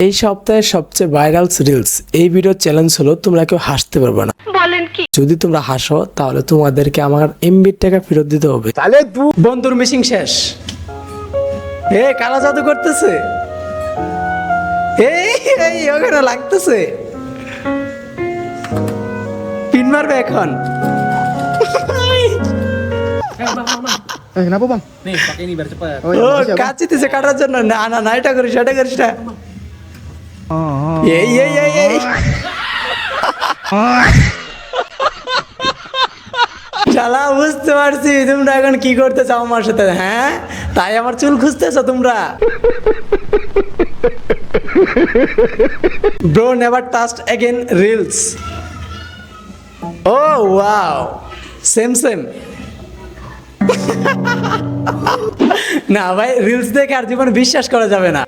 এই সপ্তাহের সবচেয়ে ভাইরাল রিলস এই ভিডিও চ্যালেঞ্জ হলো তোমরা কেউ হাসতে পারবে না। বলেন কি? যদি তোমরা হাসো তাহলে তোমাদেরকে আমার এমবির টাকা ফেরত দিতে হবে। বন্ধুর মিশিং শেষ। এ কালা জাদু করতেছে, এই এই ওখানে লাগতেছে, পিন মারবে এখন। Kenapa bang? Nih, pakai ini biar cepet. Oh, ও makasih, Bang. কাচিতেছে কাটার জন্য। না না না, এটা করিস এটা করিস না। এই এই এই এই শালা, বুঝতে পারছি তোমরা এখন কি করতে চাও আমার সাথে। হ্যাঁ, তাই আমার চুল খুঁজতেছো তোমরা। Bro never touched again reels. ও ওয়াও, সেম সেম। না ভাই, রিলস দেখে আর জীবন বিশ্বাস করা যাবে না।